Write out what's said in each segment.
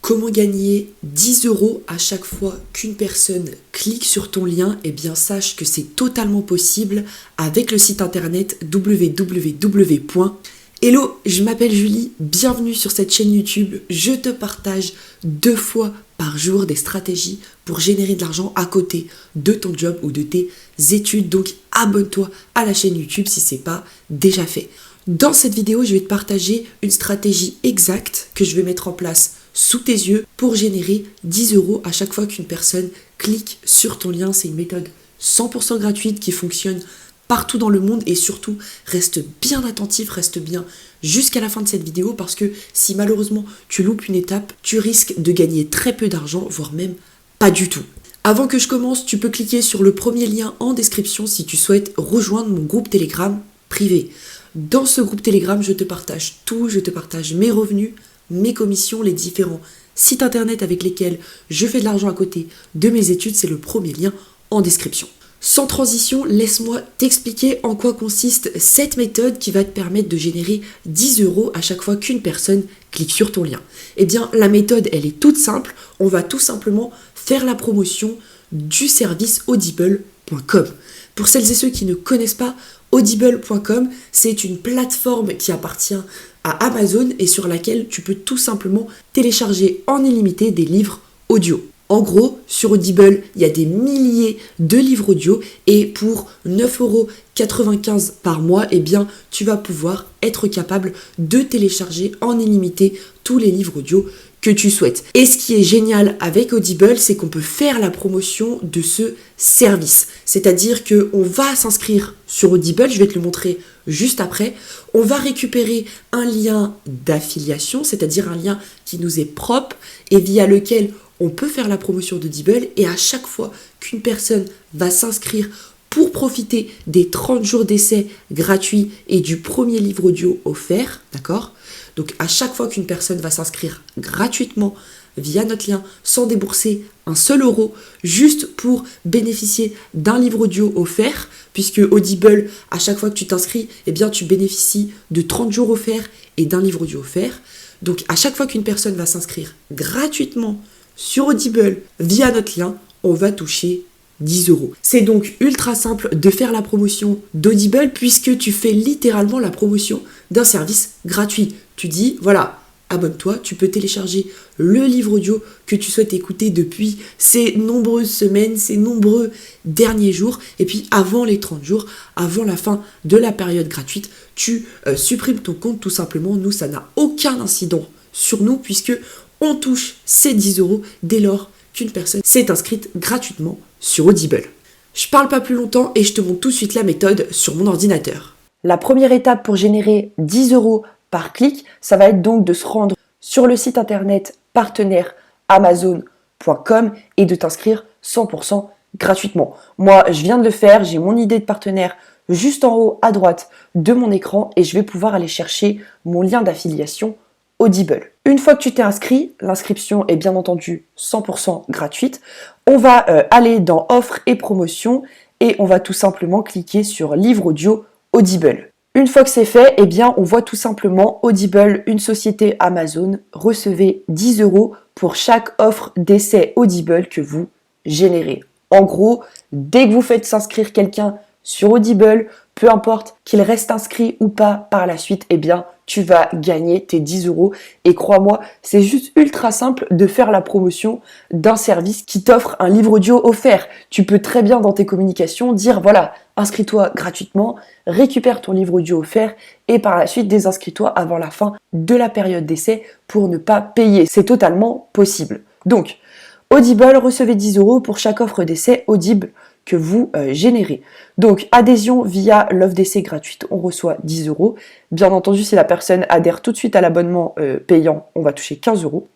Comment gagner 10 euros à chaque fois qu'une personne clique sur ton lien? Eh bien, sache que c'est totalement possible avec le site internet www. Hello, je m'appelle Julie, bienvenue sur cette chaîne YouTube. Je te partage 2 fois par jour des stratégies pour générer de l'argent à côté de ton job ou de tes études. Donc, abonne-toi à la chaîne YouTube si ce n'est pas déjà fait. Dans cette vidéo, je vais te partager une stratégie exacte que je vais mettre en place sous tes yeux pour générer 10 euros à chaque fois qu'une personne clique sur ton lien. C'est une méthode 100% gratuite qui fonctionne partout dans le monde et surtout reste bien attentif, reste bien jusqu'à la fin de cette vidéo parce que si malheureusement tu loupes une étape, tu risques de gagner très peu d'argent, voire même pas du tout. Avant que je commence, tu peux cliquer sur le premier lien en description si tu souhaites rejoindre mon groupe Telegram privé. Dans ce groupe Telegram, je te partage tout, je te partage mes revenus, mes commissions, les différents sites internet avec lesquels je fais de l'argent à côté de mes études. C'est le premier lien en description. Sans transition, laisse-moi t'expliquer en quoi consiste cette méthode qui va te permettre de générer 10 euros à chaque fois qu'une personne clique sur ton lien. Eh bien, la méthode, elle est toute simple. On va tout simplement faire la promotion du service audible.com. Pour celles et ceux qui ne connaissent pas, audible.com, c'est une plateforme qui appartient à Amazon et sur laquelle tu peux tout simplement télécharger en illimité des livres audio. En gros, sur Audible, il y a des milliers de livres audio et pour 9,95 € par mois, eh bien, tu vas pouvoir être capable de télécharger en illimité tous les livres audio que tu souhaites. Et ce qui est génial avec Audible, c'est qu'on peut faire la promotion de ce service. C'est-à-dire qu'on va s'inscrire sur Audible, je vais te le montrer juste après. On va récupérer un lien d'affiliation, c'est-à-dire un lien qui nous est propre et via lequel on peut faire la promotion d'Audible. Et à chaque fois qu'une personne va s'inscrire pour profiter des 30 jours d'essai gratuits et du premier livre audio offert, d'accord ? Donc à chaque fois qu'une personne va s'inscrire gratuitement via notre lien, sans débourser un seul euro, juste pour bénéficier d'un livre audio offert, puisque Audible, à chaque fois que tu t'inscris, eh bien tu bénéficies de 30 jours offerts et d'un livre audio offert. Donc à chaque fois qu'une personne va s'inscrire gratuitement sur Audible via notre lien, on va toucher 10 euros. C'est donc ultra simple de faire la promotion d'Audible puisque tu fais littéralement la promotion d'un service gratuit. Tu dis, voilà, abonne-toi, tu peux télécharger le livre audio que tu souhaites écouter depuis ces nombreuses semaines, ces nombreux derniers jours. Et puis avant les 30 jours, avant la fin de la période gratuite, tu supprimes ton compte tout simplement. Nous, ça n'a aucun incident sur nous puisque on touche ces 10 euros dès lors qu'une personne s'est inscrite gratuitement sur Audible. Je parle pas plus longtemps et je te montre tout de suite la méthode sur mon ordinateur. La première étape pour générer 10 euros par clic, ça va être donc de se rendre sur le site internet partenaire amazon.com et de t'inscrire 100% gratuitement. Moi, je viens de le faire, j'ai mon idée de partenaire juste en haut à droite de mon écran et je vais pouvoir aller chercher mon lien d'affiliation Audible. Une fois que tu t'es inscrit, l'inscription est bien entendu 100% gratuite. On va aller dans offres et promotions et on va tout simplement cliquer sur livre audio Audible. Une fois que c'est fait, eh bien, on voit tout simplement Audible, une société Amazon, recevez 10 euros pour chaque offre d'essai Audible que vous générez. En gros, dès que vous faites s'inscrire quelqu'un sur Audible, peu importe qu'il reste inscrit ou pas par la suite, eh bien, tu vas gagner tes 10 euros. Et crois-moi, c'est juste ultra simple de faire la promotion d'un service qui t'offre un livre audio offert. Tu peux très bien dans tes communications dire, voilà, inscris-toi gratuitement, récupère ton livre audio offert et par la suite désinscris-toi avant la fin de la période d'essai pour ne pas payer. C'est totalement possible. Donc, Audible, recevez 10 euros pour chaque offre d'essai Audible que vous générez. Donc, adhésion via l'offre d'essai gratuite, on reçoit 10 euros. Bien entendu, si la personne adhère tout de suite à l'abonnement payant, on va toucher 15 euros.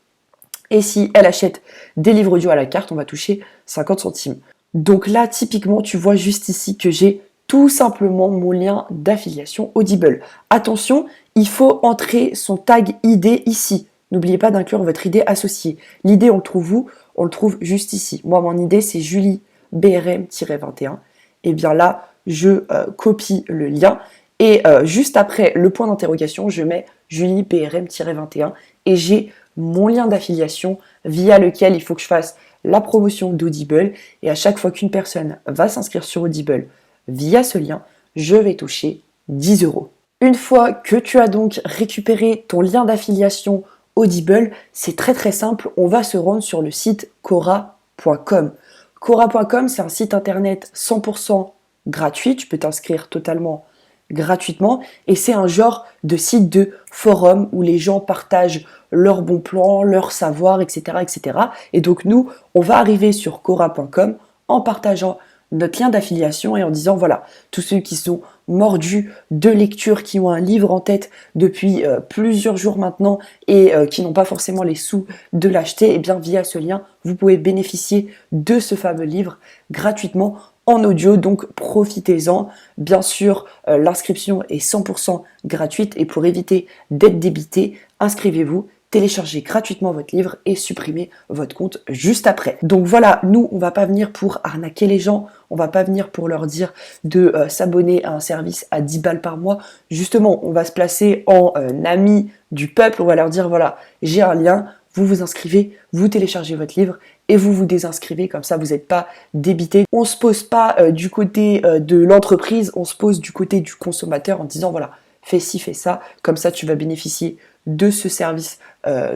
Et si elle achète des livres audio à la carte, on va toucher 50 centimes. Donc là, typiquement, tu vois juste ici que j'ai tout simplement mon lien d'affiliation Audible. Attention, il faut entrer son tag ID ici. N'oubliez pas d'inclure votre ID associée. L'ID, on le trouve où? On le trouve juste ici. Moi, mon ID, c'est Julie BRM-21, et bien là, je copie le lien et juste après le point d'interrogation, je mets Julie BRM-21 et j'ai mon lien d'affiliation via lequel il faut que je fasse la promotion d'Audible. Et à chaque fois qu'une personne va s'inscrire sur Audible via ce lien, je vais toucher 10 euros. Une fois que tu as donc récupéré ton lien d'affiliation Audible, c'est très très simple, on va se rendre sur le site Quora.com. Quora.com, c'est un site internet 100% gratuit, tu peux t'inscrire totalement gratuitement et c'est un genre de site de forum où les gens partagent leurs bons plans, leurs savoirs, etc., etc. Et donc nous, on va arriver sur Quora.com en partageant notre lien d'affiliation et en disant voilà, tous ceux qui sont mordus de lecture, qui ont un livre en tête depuis plusieurs jours maintenant et qui n'ont pas forcément les sous de l'acheter, et bien via ce lien, vous pouvez bénéficier de ce fameux livre gratuitement en audio, donc profitez-en. Bien sûr, l'inscription est 100% gratuite et pour éviter d'être débité, inscrivez-vous, téléchargez gratuitement votre livre et supprimez votre compte juste après. Donc voilà, nous, on va pas venir pour arnaquer les gens, on va pas venir pour leur dire de s'abonner à un service à 10 balles par mois. Justement, on va se placer en ami du peuple, on va leur dire voilà, j'ai un lien, vous vous inscrivez, vous téléchargez votre livre et vous vous désinscrivez, comme ça vous n'êtes pas débité. On se pose pas du côté de l'entreprise, on se pose du côté du consommateur en disant voilà, fais ci, fais ça, comme ça tu vas bénéficier de ce service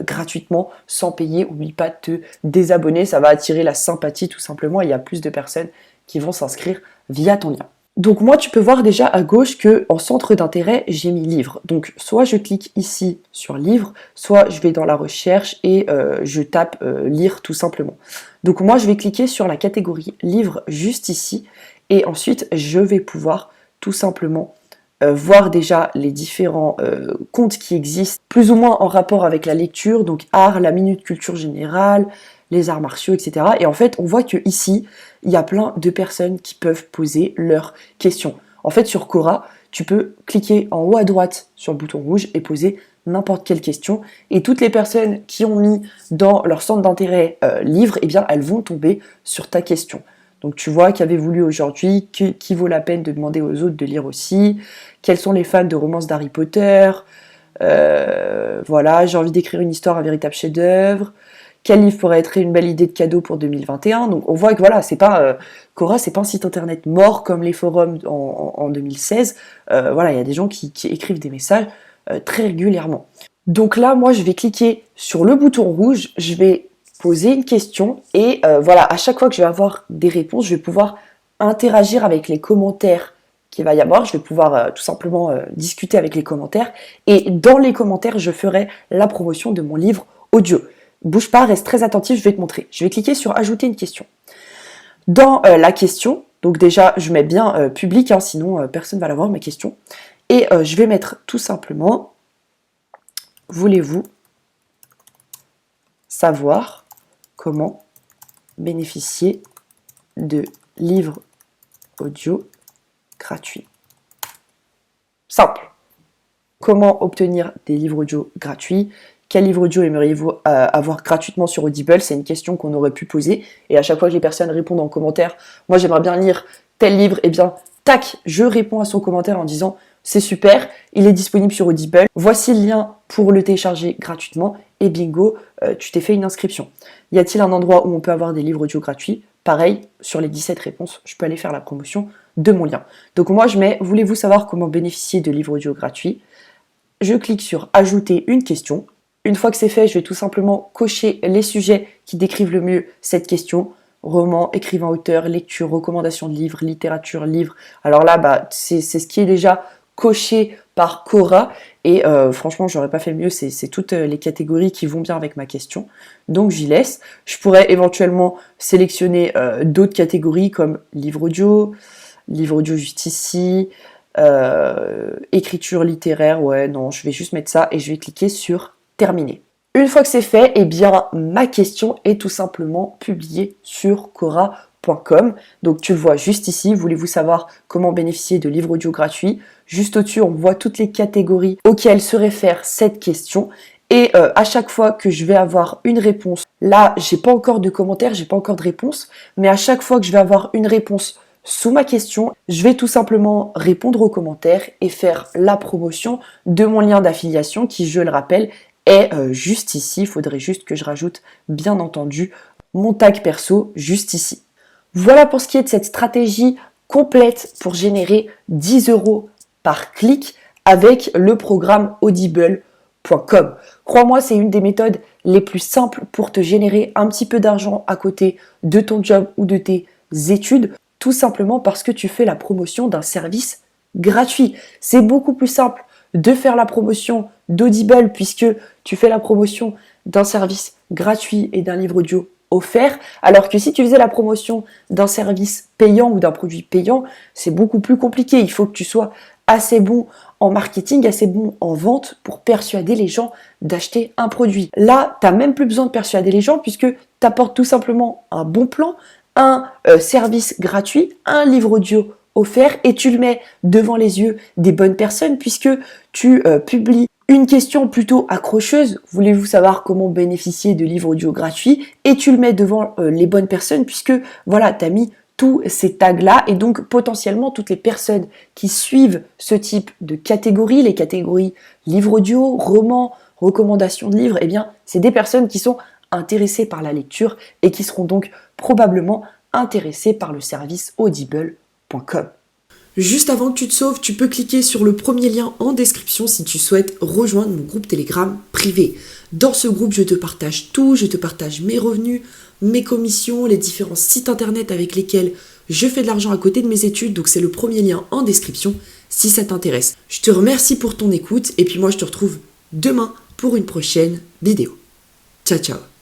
gratuitement, sans payer. Oublie pas de te désabonner, ça va attirer la sympathie tout simplement, il y a plus de personnes qui vont s'inscrire via ton lien. Donc moi, tu peux voir déjà à gauche que en centre d'intérêt, j'ai mis livre. Donc soit je clique ici sur livre, soit je vais dans la recherche et je tape lire tout simplement. Donc moi, je vais cliquer sur la catégorie livre juste ici et ensuite je vais pouvoir tout simplement voir déjà les différents comptes qui existent, plus ou moins en rapport avec la lecture, donc art, la minute culture générale, les arts martiaux, etc. Et en fait, on voit que ici, il y a plein de personnes qui peuvent poser leurs questions. En fait, sur Quora, tu peux cliquer en haut à droite sur le bouton rouge et poser n'importe quelle question. Et toutes les personnes qui ont mis dans leur centre d'intérêt livre, eh bien, elles vont tomber sur ta question. Donc tu vois qu'avez voulu aujourd'hui, qui vaut la peine de demander aux autres de lire aussi, quels sont les fans de romances d'Harry Potter, voilà, j'ai envie d'écrire une histoire, un véritable chef-d'œuvre, quel livre pourrait être une belle idée de cadeau pour 2021. Donc on voit que voilà, c'est pas Quora, c'est pas un site internet mort comme les forums en 2016. Voilà, il y a des gens qui écrivent des messages très régulièrement. Donc là, moi, je vais cliquer sur le bouton rouge, je vais poser une question et voilà, à chaque fois que je vais avoir des réponses, je vais pouvoir interagir avec les commentaires qu'il va y avoir, je vais pouvoir tout simplement discuter avec les commentaires et dans les commentaires, je ferai la promotion de mon livre audio. Bouge pas, reste très attentif, je vais te montrer. Je vais cliquer sur ajouter une question. Dans la question, donc déjà, je mets bien public, hein, sinon personne ne va la voir, ma question. Et je vais mettre tout simplement, voulez-vous savoir comment bénéficier de livres audio gratuits? Simple. Comment obtenir des livres audio gratuits? Quel livre audio aimeriez-vous avoir gratuitement sur Audible? C'est une question qu'on aurait pu poser. Et à chaque fois que les personnes répondent en commentaire, moi j'aimerais bien lire tel livre, et bien tac, je réponds à son commentaire en disant c'est super, il est disponible sur Audible, voici le lien pour le télécharger gratuitement et bingo, tu t'es fait une inscription. Y a-t-il un endroit où on peut avoir des livres audio gratuits? Pareil, sur les 17 réponses, je peux aller faire la promotion de mon lien. Donc moi je mets, voulez-vous savoir comment bénéficier de livres audio gratuits? Je clique sur ajouter une question. Une fois que c'est fait, je vais tout simplement cocher les sujets qui décrivent le mieux cette question. Roman, écrivain, auteur, lecture, recommandation de livres, littérature, livres. Alors là, c'est ce qui est déjà coché par Quora. Et franchement, j'aurais pas fait mieux. C'est toutes les catégories qui vont bien avec ma question. Donc j'y laisse. Je pourrais éventuellement sélectionner d'autres catégories comme livre audio juste ici, écriture littéraire. Ouais, non, je vais juste mettre ça et je vais cliquer sur terminer. Une fois que c'est fait, eh bien, ma question est tout simplement publiée sur Quora.com. Donc tu le vois juste ici, voulez-vous savoir comment bénéficier de livres audio gratuits? Juste au-dessus, on voit toutes les catégories auxquelles se réfère cette question. Et à chaque fois que je vais avoir une réponse, là, j'ai pas encore de commentaires, j'ai pas encore de réponse, mais à chaque fois que je vais avoir une réponse sous ma question, je vais tout simplement répondre aux commentaires et faire la promotion de mon lien d'affiliation qui, je le rappelle, est juste ici. Il faudrait juste que je rajoute, bien entendu, mon tag perso juste ici. Voilà pour ce qui est de cette stratégie complète pour générer 10 € par clic avec le programme audible.com. Crois-moi, c'est une des méthodes les plus simples pour te générer un petit peu d'argent à côté de ton job ou de tes études, tout simplement parce que tu fais la promotion d'un service gratuit. C'est beaucoup plus simple de faire la promotion d'Audible puisque tu fais la promotion d'un service gratuit et d'un livre audio offert, alors que si tu faisais la promotion d'un service payant ou d'un produit payant, c'est beaucoup plus compliqué. Il faut que tu sois assez bon en marketing, assez bon en vente pour persuader les gens d'acheter un produit. Là, tu n'as même plus besoin de persuader les gens puisque tu apportes tout simplement un bon plan, un service gratuit, un livre audio offert et tu le mets devant les yeux des bonnes personnes puisque tu publies une question plutôt accrocheuse, voulez-vous savoir comment bénéficier de livres audio gratuits, et tu le mets devant les bonnes personnes puisque voilà, tu as mis tous ces tags-là et donc potentiellement toutes les personnes qui suivent ce type de catégories, les catégories livres audio, romans, recommandations de livres, eh bien c'est des personnes qui sont intéressées par la lecture et qui seront donc probablement intéressées par le service audible.com. Juste avant que tu te sauves, tu peux cliquer sur le premier lien en description si tu souhaites rejoindre mon groupe Telegram privé. Dans ce groupe, je te partage tout, je te partage mes revenus, mes commissions, les différents sites internet avec lesquels je fais de l'argent à côté de mes études. Donc c'est le premier lien en description si ça t'intéresse. Je te remercie pour ton écoute et puis moi je te retrouve demain pour une prochaine vidéo. Ciao ciao.